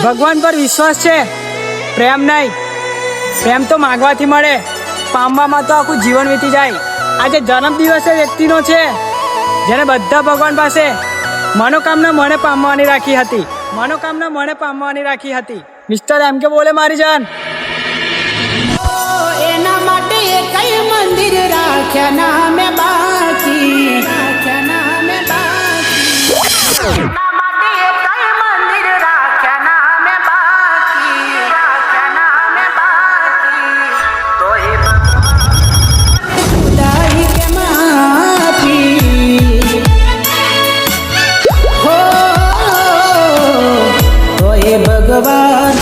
ભગવાન પર વિશ્વાસ છે, પ્રેમ નહીં. પ્રેમ તો માંગવાથી મળે, પામવામાં તો આખું જીવન વીતી જાય. આજે જન્મદિવસ વ્યક્તિનો છે જેને બધા ભગવાન પાસે મનોકામના મને પામવાની રાખી હતી. મનોકામના મને પામવાની રાખી હતી. મિસ્ટર એમ કે બોલે મારી જાન. એના માટે કઈ મંદિર રાખ્યા ના મેં બાકી, રાખ્યા ના મેં બાકી. એના માટે કઈ મંદિર રાખ્યા ના મેં બાકી, રાખ્યા ના મેં બાકી. તો એ ખુદાઈ કે માફી હો, તો એ ભગવાન